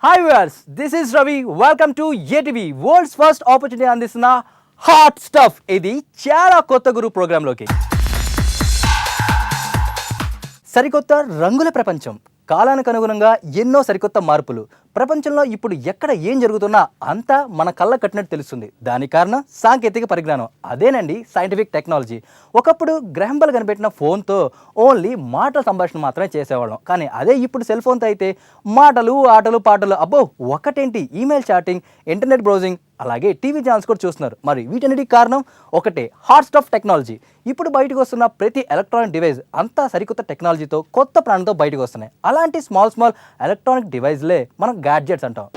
Hi viewers, this is Ravi. Welcome to ATV world's first opportunity అందిస్తున్న hot stuff. ఇది చాలా కొత్త గురు ప్రోగ్రాంలోకి. సరికొత్త రంగుల ప్రపంచం, కాలానికి అనుగుణంగా ఎన్నో సరికొత్త మార్పులు. ప్రపంచంలో ఇప్పుడు ఎక్కడ ఏం జరుగుతున్నా అంతా మన కళ్ళ కట్టినట్టు తెలుస్తుంది. దానికి కారణం సాంకేతిక పరిజ్ఞానం, అదేనండి సైంటిఫిక్ టెక్నాలజీ. ఒకప్పుడు గ్రహం బెల్ కనిపెట్టిన ఫోన్తో ఓన్లీ మాటల సంభాషణ మాత్రమే చేసేవాళ్ళం. కానీ అదే ఇప్పుడు సెల్ ఫోన్తో అయితే మాటలు, ఆటలు, పాటలు, అబ్బో ఒకటేంటి, ఈమెయిల్ చాటింగ్, ఇంటర్నెట్ బ్రౌజింగ్, అలాగే టీవీ ఛానల్స్ కూడా చూస్తున్నారు. మరి వీటన్నిటికి కారణం ఒకటే, హాట్ స్టఫ్ టెక్నాలజీ. ఇప్పుడు బయటకు వస్తున్న ప్రతి ఎలక్ట్రానిక్ డివైస్ అంతా సరికొత్త టెక్నాలజీతో, కొత్త ప్రాణంతో బయటకు వస్తున్నాయి. అలాంటి స్మాల్ ఎలక్ట్రానిక్ డివైస్లే మనం గ్యాడ్జెట్స్ అంటాం.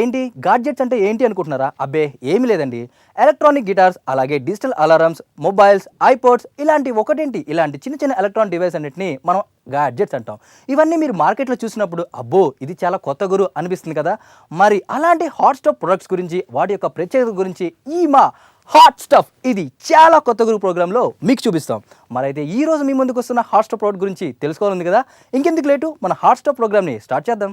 ఏంటి గాడ్జెట్స్ అంటే ఏంటి అనుకుంటున్నారా? అబ్బే ఏమీ లేదండి. ఎలక్ట్రానిక్ గిటార్స్, అలాగే డిజిటల్ అలారమ్స్, మొబైల్స్, ఐపాడ్స్, ఇలాంటి చిన్న చిన్న ఎలక్ట్రానిక్ డివైస్ అన్నిటిని మనం గాడ్జెట్స్ అంటాం. ఇవన్నీ మీరు మార్కెట్లో చూసినప్పుడు అబ్బో ఇది చాలా కొత్త గురు అనిపిస్తుంది కదా. మరి అలాంటి హాట్ స్టఫ్ ప్రొడక్ట్స్ గురించి, వాటి యొక్క ప్రత్యేకత గురించి ఈ మా హాట్ స్టఫ్, ఇది చాలా కొత్త గురు ప్రోగ్రాంలో మీకు చూపిస్తాం. మరైతే ఈ రోజు మీ ముందుకు వస్తున్న హాట్ స్టఫ్ ప్రోడక్ట్ గురించి తెలుసుకోవాలంది కదా. ఇంకెందుకు లేటు, మన హాట్ స్టఫ్ ప్రోగ్రామ్ని స్టార్ట్ చేద్దాం.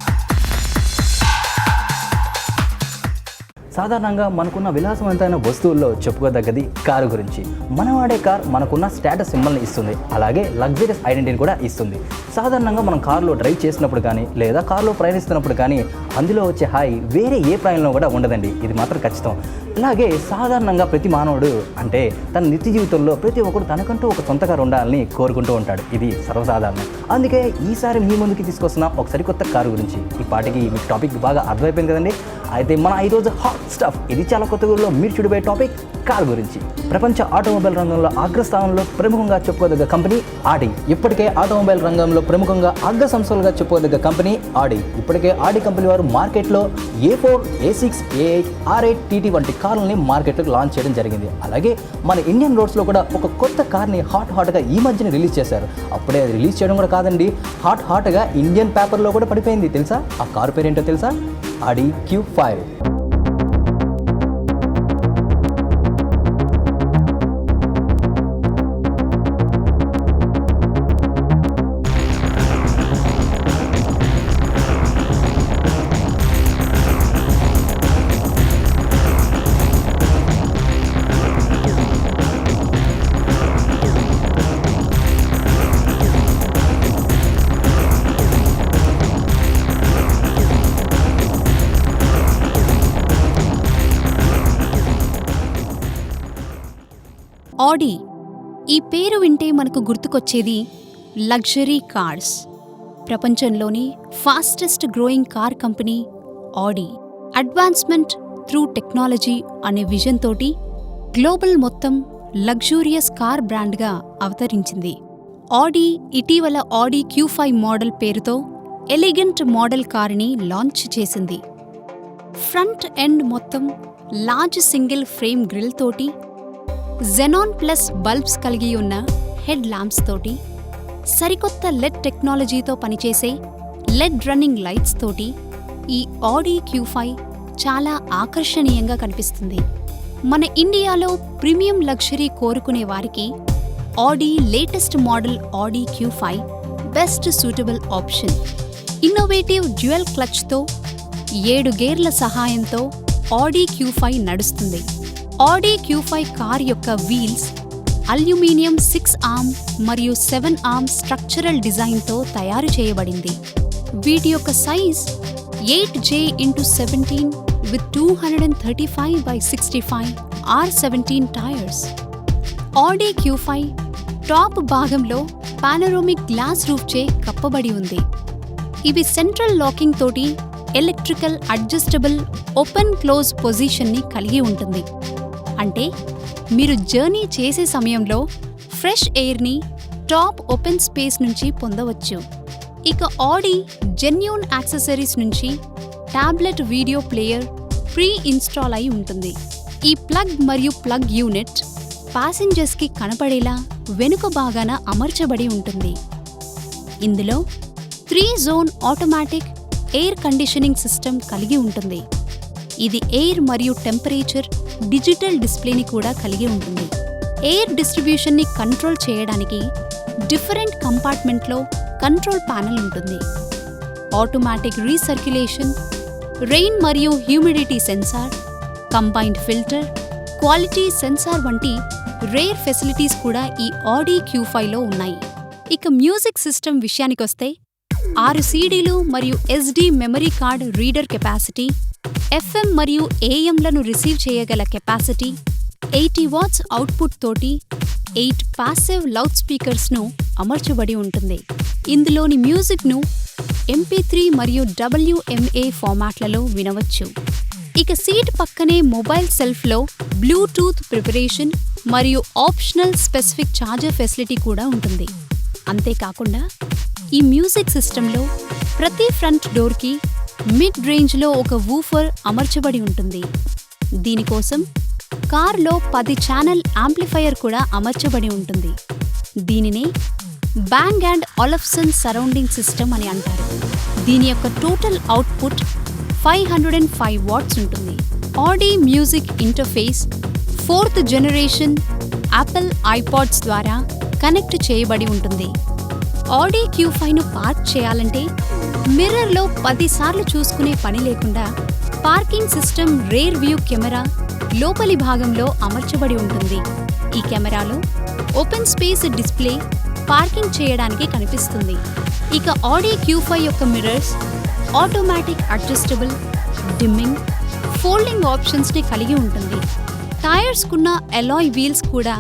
సాధారణంగా మనకున్న విలాసవంతమైన వస్తువుల్లో చెప్పుకోదగ్గది కారు గురించి. మనం వాడే కార్ మనకున్న స్టేటస్ సింబల్ని ఇస్తుంది, అలాగే లగ్జరియస్ ఐడెంటిటీని కూడా ఇస్తుంది. సాధారణంగా మనం కారులో డ్రైవ్ చేసినప్పుడు కానీ, లేదా కారులో ప్రయాణిస్తున్నప్పుడు కానీ అందులో వచ్చే హాయి వేరే ఏ ప్రయాణంలో కూడా ఉండదండి, ఇది మాత్రం ఖచ్చితం. అలాగే సాధారణంగా ప్రతి మానవుడు అంటే తన నిత్య జీవితంలో ప్రతి ఒక్కరు తనకంటూ ఒక సొంత కారు ఉండాలని కోరుకుంటూ ఉంటాడు, ఇది సర్వసాధారణం. అందుకే ఈసారి మీ ముందుకి తీసుకొస్తున్న ఒక సరికొత్త కారు గురించి. ఈ పాటికి మీకు టాపిక్ బాగా అర్థమైపోయింది కదండి. అయితే మన ఈరోజు హాట్ స్టఫ్, ఇది చాలా కొత్త గురిలో మీరు చూడబోయే టాపిక్ కార్ గురించి. ప్రపంచ ఆటోమొబైల్ రంగంలో అగ్రస్థానంలో ప్రముఖంగా చెప్పుకోదగ్గ కంపెనీ ఆడి. ఇప్పటికే ఆటోమొబైల్ రంగంలో ప్రముఖంగా అగ్ర సంస్థలుగా చెప్పుకోదగ్గ కంపెనీ ఆడి. ఇప్పటికే ఆడి కంపెనీ వారు మార్కెట్లో A4, A6, A8, R8, TT వంటి కార్లని మార్కెట్లోకి లాంచ్ చేయడం జరిగింది. అలాగే మన ఇండియన్ రోడ్స్లో కూడా ఒక కొత్త కార్ని హాట్గా ఈ మధ్యన రిలీజ్ చేశారు. అప్పుడే అది రిలీజ్ చేయడం కూడా కాదండి, హాట్గా ఇండియన్ పేపర్లో కూడా పడిపోయింది. తెలుసా ఆ కారు పేరేంటో తెలుసా? ఆడి Q5. ఆడి, ఈ పేరు వింటే మనకు గుర్తుకొచ్చేది లగ్జరీ కార్స్. ప్రపంచంలోని ఫాస్టెస్ట్ గ్రోయింగ్ కార్ కంపెనీ ఆడి. అడ్వాన్స్మెంట్ త్రూ టెక్నాలజీ అనే విజన్ తోటి గ్లోబల్ మొత్తం లగ్జూరియస్ కార్ బ్రాండ్గా అవతరించింది. ఆడి ఇటీవల ఆడి Q5 మోడల్ పేరుతో ఎలిగెంట్ మోడల్ కారుని లాంచ్ చేసింది. ఫ్రంట్ ఎండ్ మొత్తం లార్జ్ సింగిల్ ఫ్రేమ్ గ్రిల్ తోటి, జెనాన్ ప్లస్ బల్బ్స్ కలిగి ఉన్న హెడ్ ల్యాంప్స్ తోటి, సరికొత్త లెడ్ టెక్నాలజీతో పనిచేసే లెడ్ రన్నింగ్ లైట్స్ తోటి ఈ ఆడి Q5 చాలా ఆకర్షణీయంగా కనిపిస్తుంది. మన ఇండియాలో ప్రీమియం లగ్జరీ కోరుకునే వారికి Audi latest model Audi Q5 best suitable option. Innovative dual క్లచ్తో 7 గేర్ల సహాయంతో ఆడి Q5 నడుస్తుంది. ఆడి Q5 కార్ యొక్క వీల్స్ అల్యూమినియం 6 ఆర్మ్ మరియు 7 ఆర్మ్ స్ట్రక్చరల్ డిజైన్తో తయారు చేయబడింది. వీటి యొక్క size 8J x17 with 235/65 R17 tyres. Audi Q5 top భాగంలో పానరోమిక్ గ్లాస్ రూఫ్చే కప్పబడి ఉంది. ఇవి సెంట్రల్ లాకింగ్ తోటి ఎలక్ట్రికల్ అడ్జస్టబుల్ ఓపెన్ క్లోజ్ పొజిషన్ని కలిగి ఉంటుంది. అంటే మీరు జర్నీ చేసే సమయంలో ఫ్రెష్ ఎయిర్ని టాప్ ఓపెన్ స్పేస్ నుంచి పొందవచ్చు. ఇక ఆడి జెన్యూన్ యాక్సెసరీస్ నుంచి tablet video player pre install అయి ఉంటుంది. ఈ ప్లగ్ మరియు ప్లగ్ యూనిట్ ప్యాసింజర్స్కి కనపడేలా వెనుక భాగాన అమర్చబడి ఉంటుంది. ఇందులో 3 zone automatic air conditioning system కలిగి ఉంటుంది. ఇది ఎయిర్ మరియు టెంపరేచర్ డిజిటల్ డిస్ప్లేని కూడా కలిగి ఉంటుంది. ఎయిర్ డిస్ట్రిబ్యూషన్ని కంట్రోల్ చేయడానికి డిఫరెంట్ కంపార్ట్మెంట్లో కంట్రోల్ ప్యానెల్ ఉంటుంది. ఆటోమేటిక్ రీసర్క్యులేషన్, రెయిన్ మరియు humidity sensor, combined filter, quality sensor వంటి రేర్ ఫెసిలిటీస్ కూడా ఈ ఆడీ Q5లో ఉన్నాయి. ఇక మ్యూజిక్ సిస్టమ్ విషయానికొస్తే 6 సీడీలు మరియు SD memory card reader capacity, FM మరియు AM లను రిసీవ్ చేయగల కెపాసిటీ, 80 వాట్స్ అవుట్పుట్ తోటి 8 పాసివ్ లౌడ్ స్పీకర్స్ను అమర్చబడి ఉంటుంది. ఇందులోని మ్యూజిక్ను MP3 మరియు WMA ఫార్మాట్లలో వినవచ్చు. ఇక సీట్ పక్కనే మొబైల్ సెల్ఫ్లో బ్లూటూత్ ప్రిపరేషన్ మరియు ఆప్షనల్ స్పెసిఫిక్ ఛార్జర్ ఫెసిలిటీ కూడా ఉంటుంది. అంతేకాకుండా ఈ మ్యూజిక్ సిస్టంలో ప్రతి ఫ్రంట్ డోర్కి మిడ్ రేంజ్లో ఒక వూఫర్ అమర్చబడి ఉంటుంది. దీనికోసం కార్లో 10 ఛానల్ యాంప్లిఫైయర్ కూడా అమర్చబడి ఉంటుంది. దీనినే బ్యాంగ్ అండ్ ఆలఫ్సన్ సరౌండింగ్ సిస్టమ్ అని అంటారు. దీని యొక్క టోటల్ అవుట్పుట్ 505 వాట్స్ ఉంటుంది. Audi music interface 4th generation Apple iPods ద్వారా కనెక్ట్ చేయబడి ఉంటుంది. ఆడీ Q5ను పార్క్ చేయాలంటే మిర్రర్లో 10 సార్లు చూసుకునే పని లేకుండా parking system rear view camera లోపలి భాగంలో అమర్చబడి ఉంటుంది. ఈ కెమెరాలో ఓపెన్ స్పేస్ డిస్ప్లే పార్కింగ్ చేయడానికి కనిపిస్తుంది. ఇక ఆడీ Q5 యొక్క mirrors automatic adjustable, dimming, folding ఆప్షన్స్ని కలిగి ఉంటుంది. టైర్స్కున్న అలాయ్ వీల్స్ కూడా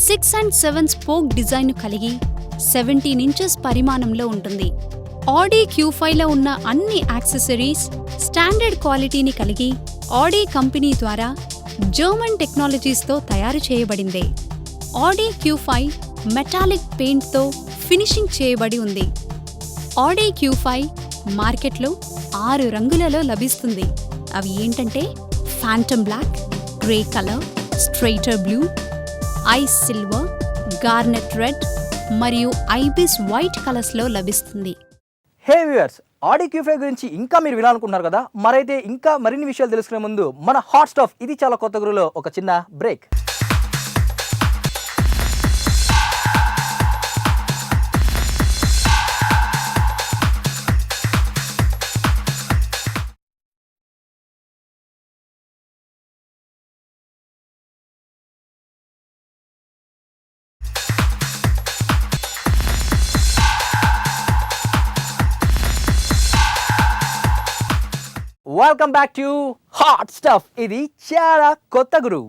6 and 7 స్పోక్ డిజైన్ను కలిగి 17 ఇంచెస్ పరిమాణంలో ఉంటుంది. ఆడీ Q5లో ఉన్న అన్ని యాక్సెసరీస్ స్టాండర్డ్ క్వాలిటీని కలిగి ఆడీ కంపెనీ ద్వారా జర్మన్ టెక్నాలజీస్తో తయారు చేయబడిందే. ఆడీ Q5 మెటాలిక్ పెయింట్తో ఫినిషింగ్ చేయబడి ఉంది. ఆడీ Q5 మార్కెట్లో 6 రంగులలో లభిస్తుంది. అవి ఏంటంటే ఫాంటమ్ బ్లాక్, గ్రే కలర్, స్ట్రైటర్ blue, ice silver, garnet red మరియు ఐబిస్ వైట్ కలర్స్లో లభిస్తుంది. హే వ్యూయర్స్, ఆడీ Q5 గురించి ఇంకా మీరు వినాలనుకుంటున్నారు కదా, మరైతే ఇంకా మరిన్ని విషయాలు తెలుసుకునే ముందు మన హాట్ స్టఫ్ ఇది చాలా కొత్త గురులో ఒక చిన్న break. Welcome back to hot stuff ఇది చాలా కొత్త గురు.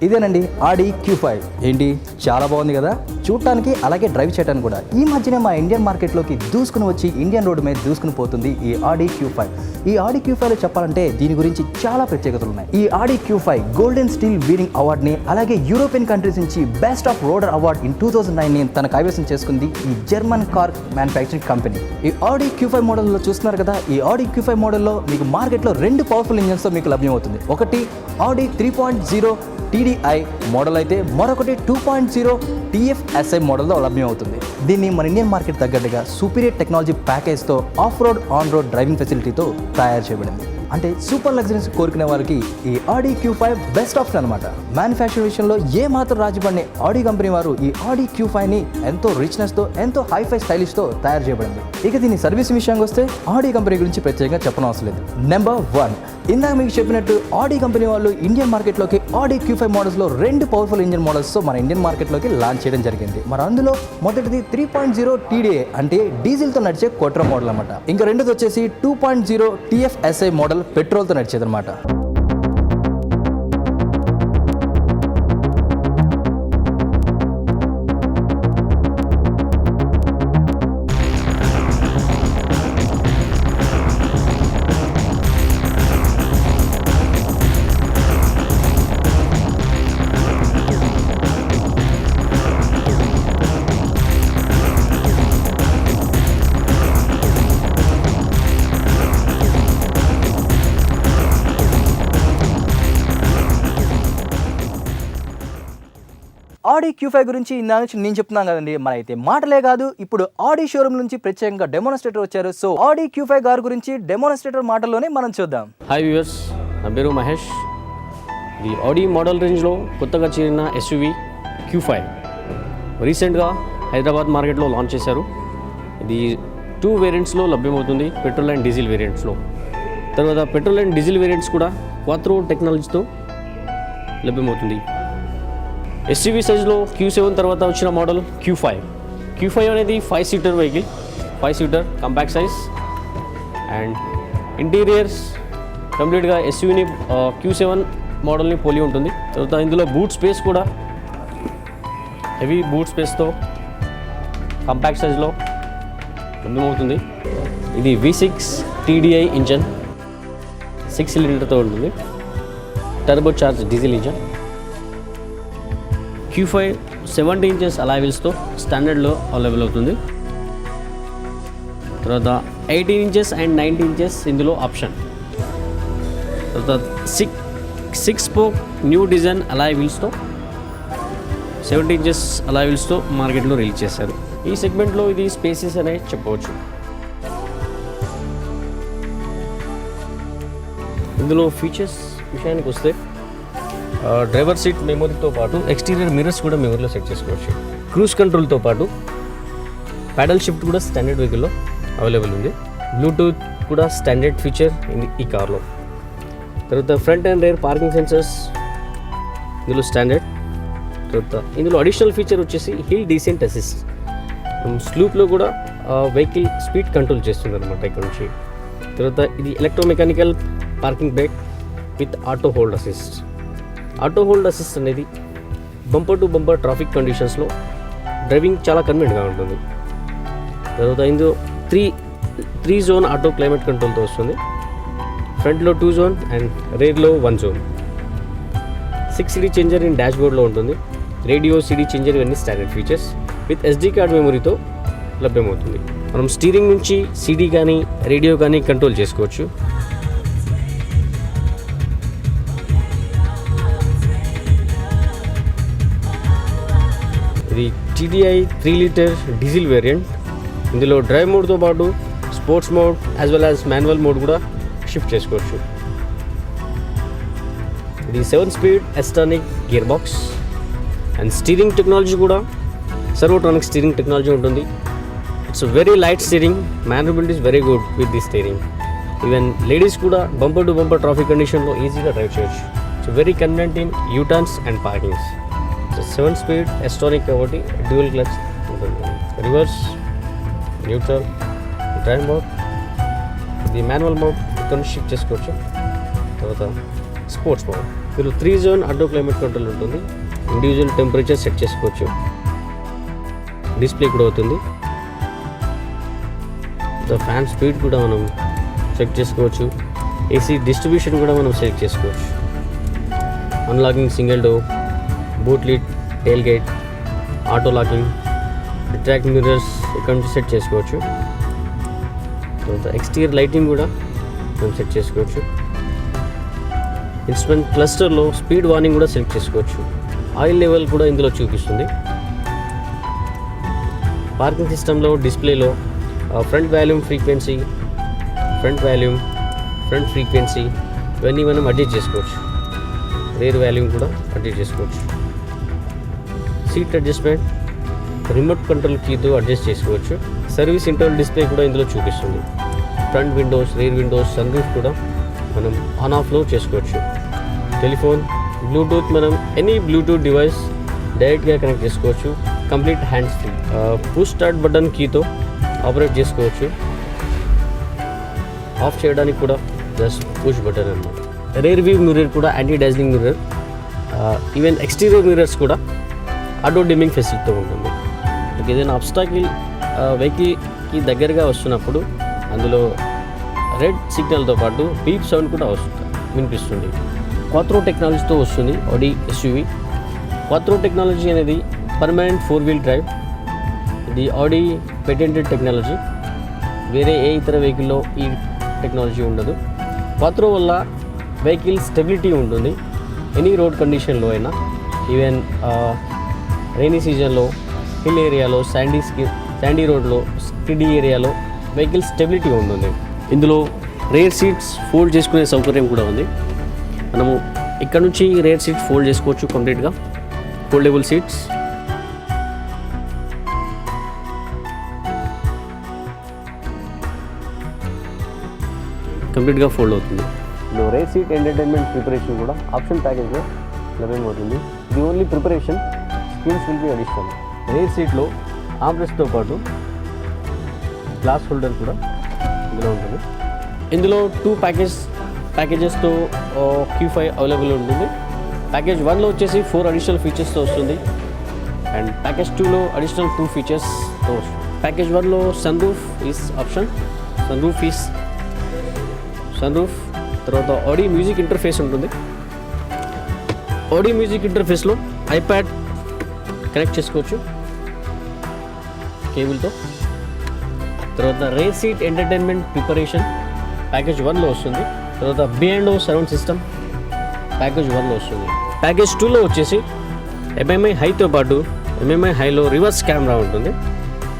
ఇదేనండి ఆడీ Q5. ఏంటి చాలా బాగుంది కదా చూడటానికి, అలాగే డ్రైవ్ చేయడానికి కూడా. ఈ మధ్యనే మా ఇండియన్ మార్కెట్లోకి దూసుకుని వచ్చి ఇండియన్ రోడ్డు మీద దూసుకుని పోతుంది ఈ ఆడీ Q5. ఈ ఆడీ Q5లో చెప్పాలంటే దీని గురించి చాలా ప్రత్యేకతలు ఉన్నాయి. ఈ ఆడీ Q5 గోల్డెన్ స్టీల్ వీరింగ్ అవార్డ్ని, అలాగే యూరోపియన్ కంట్రీస్ నుంచి best off-roader award in 2009ని తన కైవసం చేసుకుంది ఈ జర్మన్ కార్ మ్యానుఫ్యాక్చరింగ్ కంపెనీ. ఈ ఆడీ Q5 మోడల్లో చూస్తున్నారు కదా, ఈ ఆడీ Q5 మోడల్లో మీకు మార్కెట్లో 2 పవర్ఫుల్ ఇంజన్స్తో మీకు లభ్యమవుతుంది. ఒకటి ఆడీ 3.0 TDI మోడల్ అయితే మరొకటి 2.0 TFSI మోడల్లో లభ్యమవుతుంది. దీన్ని మన ఇండియన్ మార్కెట్ తగ్గట్టుగా సూపీరియర్ టెక్నాలజీ ప్యాకేజ్తో off road, on road driving ఫెసిలిటీతో తయారు చేయబడింది. అంటే సూపర్ లగ్జరీస్ కోరుకునే వారికి ఈ ఆడీ Q5 బెస్ట్ ఆప్షన్ అనమాట. మ్యానుఫ్యాక్చరింగ్ విషయంలో ఏ మాత్రం రాజీపడిన ఆడీ కంపెనీ వారు ఈ ఆడీ Q5ని ఎంతో రిచ్నెస్తో, ఎంతో హైఫై స్టైలిష్తో తయారు చేయబడింది. ఇక దీని సర్వీస్ విషయానికి వస్తే ఆడీ కంపెనీ గురించి ప్రత్యేకంగా చెప్పనవసరం లేదు. నెంబర్ 1, ఇందాక మీకు చెప్పినట్టు ఆడీ కంపెనీ వాళ్ళు ఇండియన్ మార్కెట్లోకి ఆడీ Q5 మోడల్స్లో 2 పవర్ఫుల్ ఇంజన్ మోడల్స్తో మన ఇండియన్ మార్కెట్లోకి లాంచ్ చేయడం జరిగింది. మరి అందులో మొదటిది 3.0 TDI అంటే డీజిల్తో నడిచే క్వార్టర్ మోడల్ అనమాట. ఇంకా రెండోది వచ్చేసి 2.0 TFSI మోడల్ పెట్రోల్తో నడిచేది అనమాట. ఆడీ Q5 గురించి ఇందా నుంచి నేను చెప్తున్నాను కదండి, మన అయితే మాటలే కాదు, ఇప్పుడు ఆడీ షోరూమ్ నుంచి ప్రత్యేకంగా డెమోన్స్ట్రేటర్ వచ్చారు. సో ఆడీ Q5 కార్ గురించి డెమోన్స్ట్రేటర్ మాటల్లోనే మనం చూద్దాం. హాయ్ వ్యూవర్స్, నా పేరు మహేష్. ఇది ఆడీ మోడల్ రేంజ్లో కొత్తగా చేరిన ఎస్యూవీ Q5 రీసెంట్గా హైదరాబాద్ మార్కెట్లో లాంచ్ చేశారు. ఇది 2 వేరియంట్స్లో లభ్యమవుతుంది, పెట్రోల్ అండ్ డీజిల్ వేరియంట్స్లో. తర్వాత పెట్రోల్ అండ్ డీజిల్ వేరియంట్స్ కూడా క్వాత్రో టెక్నాలజీతో లభ్యమవుతుంది. ఎస్యూవీ సైజ్లో Q7 తర్వాత వచ్చిన మోడల్ Q5 అనేది 5 seater vehicle, 5 seater compact size and interiors కంప్లీట్గా ఎస్యూవీని Q7 మోడల్ని పోలి ఉంటుంది. తర్వాత ఇందులో బూట్ స్పేస్ కూడా హెవీ బూట్ స్పేస్తో కాంపాక్ట్ సైజ్లో లభ్యమవుతుంది. ఇది V6 TDI ఇంజన్ 6 సిలిండర్తో ఉంటుంది, turbo charge diesel engine. Q5 70 inches alloy వీల్స్తో స్టాండర్డ్లో అవైలబుల్ అవుతుంది. తర్వాత 18 ఇంచెస్ అండ్ 19 ఇంచెస్ ఇందులో ఆప్షన్. తర్వాత 6 స్పోక్ న్యూ డిజైన్ అలాయ్ వీల్స్తో 70 ఇంచెస్ అలాయ్ వీల్స్తో మార్కెట్లో రిలీజ్ చేశారు. ఈ సెగ్మెంట్లో ఇది స్పేసెస్ అనే చెప్పవచ్చు. ఇందులో ఫీచర్స్ విషయానికి వస్తే డ్రైవర్ సీట్ మెమొరీతో పాటు ఎక్స్టీరియర్ మిర్రర్స్ కూడా మెమొరీలో సెట్ చేసుకోవచ్చు. క్రూజ్ కంట్రోల్తో పాటు ప్యాడల్ షిఫ్ట్ కూడా స్టాండర్డ్ వెహికల్లో అవైలబుల్ ఉంది. బ్లూటూత్ కూడా స్టాండర్డ్ ఫీచర్ ఈ కార్లో. తర్వాత front and rear parking sensors ఇందులో స్టాండర్డ్. తర్వాత ఇందులో అడిషనల్ ఫీచర్ వచ్చేసి హిల్ డీసెంట్ అసిస్ట్. స్లూప్లో కూడా వెహికల్ స్పీడ్ కంట్రోల్ చేస్తుంది అనమాట ఇక్కడ నుంచి. తర్వాత ఇది electromechanical parking brake with auto hold assist. Auto hold assist అనేది బంపర్ టు బంపర్ ట్రాఫిక్ కండిషన్స్లో డ్రైవింగ్ చాలా కన్వీనియంట్గా ఉంటుంది. తర్వాత ఇందులో త్రీ జోన్ ఆటో క్లైమేట్ కంట్రోల్తో వస్తుంది. ఫ్రంట్లో 2 జోన్ అండ్ రేర్లో 1 zone. 6 CD changer in dash బోర్డ్లో ఉంటుంది. రేడియో CD చేంజర్ ఇవన్నీ standard features with SD card మెమొరీతో లభ్యమవుతుంది. మనం స్టీరింగ్ నుంచి CD కానీ రేడియో కానీ కంట్రోల్ చేసుకోవచ్చు. ఇది TDI 3 లీటర్ డీజిల్ వేరియంట్. ఇందులో డ్రైవ్ మోడ్తో పాటు sports mode as well as manual mode కూడా షిఫ్ట్ చేసుకోవచ్చు. ఇది 7 speed S tronic gear box and steering technology కూడా సర్వోట్రానిక్ స్టీరింగ్ టెక్నాలజీ ఉంటుంది. It's very light steering, manoeuvrability is very good with the steering. Even ladies కూడా bumper to bumper traffic కండిషన్లో ఈజీగా drive చేయొచ్చు. It's very convenient in U-turns and parkings. 7 speed S tronic కాబట్టి dual clutch ఉంటుంది. Reverse, neutral, drive mode, ఇది manual mode ఇక్కడ shift చేసుకోవచ్చు. తర్వాత స్పోర్ట్స్ మోడ్, మీరు 3 జోన్ ఆటో క్లైమేట్ కంట్రోల్ ఉంటుంది. ఇండివిజువల్ టెంపరేచర్ సెట్ చేసుకోవచ్చు. డిస్ప్లే కూడా అవుతుంది. ఫ్యాన్ స్పీడ్ కూడా మనం సెట్ చేసుకోవచ్చు. AC డిస్ట్రిబ్యూషన్ కూడా మనం సెలెక్ట్ చేసుకోవచ్చు. Unlocking single door, boot lid, tail gate, auto locking, retract mirrors ఇక్కడ నుంచి సెట్ చేసుకోవచ్చు. తర్వాత ఎక్స్టీరియర్ లైటింగ్ కూడా మనం సెట్ చేసుకోవచ్చు. ఇన్స్ట్రుమెంట్ క్లస్టర్లో స్పీడ్ వార్నింగ్ కూడా సెలెక్ట్ చేసుకోవచ్చు. ఆయిల్ లెవెల్ కూడా ఇందులో చూపిస్తుంది. పార్కింగ్ సిస్టంలో డిస్ప్లేలో front volume, frequency, front frequency ఇవన్నీ మనం అడ్జస్ట్ చేసుకోవచ్చు. రేర్ వాల్యూమ్ కూడా అడ్జస్ట్ చేసుకోవచ్చు. సీట్ అడ్జస్ట్మెంట్ రిమోట్ కంట్రోల్ కీతో అడ్జస్ట్ చేసుకోవచ్చు. సర్వీస్ ఇంటర్నల్ డిస్ప్లే కూడా ఇందులో చూపిస్తుంది. Front windows, rear windows, sun roof కూడా మనం ఆన్ ఆఫ్లో చేసుకోవచ్చు. టెలిఫోన్, బ్లూటూత్, మనం ఎనీ బ్లూటూత్ డివైస్ డైరెక్ట్గా కనెక్ట్ చేసుకోవచ్చు. Complete hands free. Push start button కీతో operate చేసుకోవచ్చు. ఆఫ్ చేయడానికి కూడా జస్ట్ పుష్ బటన్ అన్నమాట. రేర్ వ్యూ మిర్రర్ కూడా anti dazzling mirror. Even exterior mirrors కూడా ఆటో డిమ్మింగ్ ఫెసిలిటీతో ఉంటుంది. ఏదైనా అబ్స్టాకిల్ వెహికల్కి దగ్గరగా వస్తున్నప్పుడు అందులో రెడ్ సిగ్నల్తో పాటు బీప్ సౌండ్ కూడా వినిపిస్తుంది. క్వాత్రో టెక్నాలజీతో వస్తుంది ఆడీ ఎస్యూవీ. క్వాత్రో టెక్నాలజీ అనేది పర్మనెంట్ 4-wheel డ్రైవ్. ఇది ఆడీ పేటెంటెడ్ టెక్నాలజీ. వేరే ఏ ఇతర వెహికల్లో ఈ టెక్నాలజీ ఉండదు. క్వాత్రో వల్ల వెహికల్ స్టెబిలిటీ ఉంటుంది ఎనీ రోడ్ కండిషన్లో అయినా. ఈవెన్ రైనీ సీజన్లో హిల్ ఏరియాలో శాండీ రోడ్లో స్కిడీ ఏరియాలో వెహికల్ స్టెబిలిటీ ఉంటుంది. ఇందులో రేర్ సీట్స్ ఫోల్డ్ చేసుకునే సౌకర్యం కూడా ఉంది. మనము ఇక్కడ నుంచి రేర్ సీట్స్ ఫోల్డ్ చేసుకోవచ్చు కంప్లీట్గా. ఫోల్డబుల్ సీట్స్, కంప్లీట్గా ఫోల్డ్ అవుతుంది. ఇందులో రేర్ సీట్ ఎంటర్టైన్మెంట్ ప్రిపరేషన్ కూడా ఆప్షన్ ప్యాకేజ్లో లభ్యమవుతుంది. ఇది only preparation, screens will be additional. Rare సీట్లో ఆర్మ్రెస్ట్తో పాటు గ్లాస్ హోల్డర్ కూడా ఇందులో ఉంటుంది. ఇందులో 2 ప్యాకేజెస్తో Q5 అవైలబుల్ ఉంటుంది. ప్యాకేజ్ 1లో వచ్చేసి 4 అడిషనల్ ఫీచర్స్తో వస్తుంది. అండ్ ప్యాకేజ్ 2లో అడిషనల్ 2 ఫీచర్స్తో వస్తుంది. ప్యాకేజ్ 1లో sun roof is option. Sun roof తర్వాత ఆడియో మ్యూజిక్ ఇంటర్ఫేస్ ఉంటుంది. ఆడియో మ్యూజిక్ ఇంటర్ఫేస్లో ఐప్యాడ్ కనెక్ట్ చేసుకోవచ్చు కేబుల్తో. తర్వాత rear seat entertainment preparation package 1లో వస్తుంది. తర్వాత B&O సరౌండ్ సిస్టమ్ ప్యాకేజ్ 1లో వస్తుంది. ప్యాకేజ్ 2లో వచ్చేసి MMI హైతో పాటు MMI హైలో రివర్స్ కెమెరా ఉంటుంది.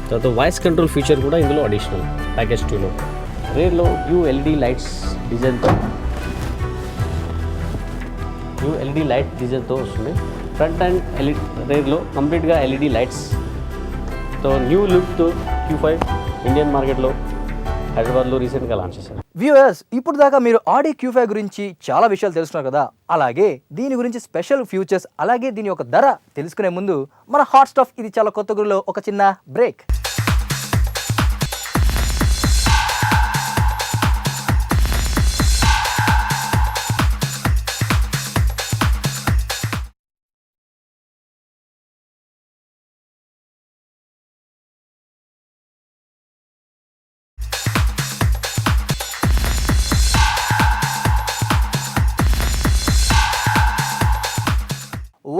తర్వాత వాయిస్ కంట్రోల్ ఫీచర్ కూడా ఇందులో అడిషనల్ ప్యాకేజ్ 2లో. రేర్లో LED లైట్స్ డిజైన్తో వస్తుంది. ఫ్రంట్ అండ్ రేర్లో కంప్లీట్గా LED లైట్స్తో న్యూ లుక్తో Q5 ఇండియన్ మార్కెట్లో హైదరాబాద్లో రీసెంట్గా లాంచ్ చేశారు. వ్యూవర్స్, ఇప్పుడు దాకా మీరు ఆడి Q5 గురించి చాలా విషయాలు తెలుసుకున్నారు కదా. అలాగే దీని గురించి స్పెషల్ ఫ్యూచర్స్, అలాగే దీని యొక్క ధర తెలుసుకునే ముందు మన హాట్ స్టఫ్ ఇది చాలా కొత్త గురిలో ఒక చిన్న break.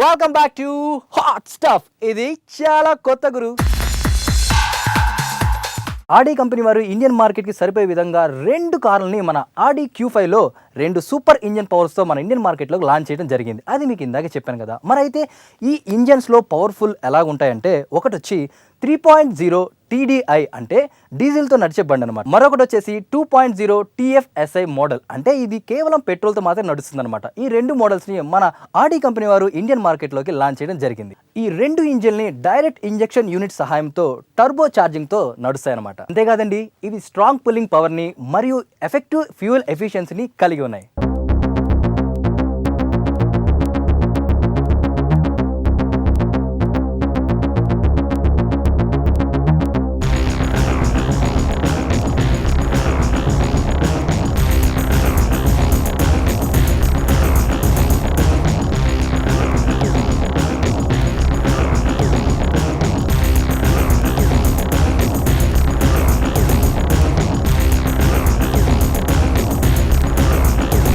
Welcome back to hot stuff. ఇది చాలా కొత్త గురు. ఆడి కంపెనీ వారు ఇండియన్ మార్కెట్కి సరిపోయే విధంగా 2 కార్లని మన ఆడి Q5లో 2 సూపర్ ఇంజన్ పవర్స్తో మన ఇండియన్ మార్కెట్లో లాంచ్ చేయడం జరిగింది. అది మీకు ఇందాకే చెప్పాను కదా. మరి అయితే ఈ ఇంజన్స్లో పవర్ఫుల్ ఎలాగుంటాయంటే, ఒకటి వచ్చి 3.0 TDI అంటే డీజిల్తో నడిచే బండి అనమాట. మరొకటి వచ్చేసి 2.0 TFSI మోడల్ అంటే ఇది కేవలం పెట్రోల్తో మాత్రమే నడుస్తుంది అనమాట. ఈ 2 మోడల్స్ని మన ఆడి కంపెనీ వారు ఇండియన్ మార్కెట్లోకి లాంచ్ చేయడం జరిగింది. ఈ 2 ఇంజిన్ని డైరెక్ట్ ఇంజెక్షన్ యూనిట్ సహాయంతో టర్బో ఛార్జింగ్తో నడుస్తాయి అనమాట. అంతేకాదండి, ఇవి స్ట్రాంగ్ పుల్లింగ్ పవర్ని మరియు ఎఫెక్టివ్ ఫ్యూయల్ ఎఫిషియన్సీని కలిగి ఉన్నాయి.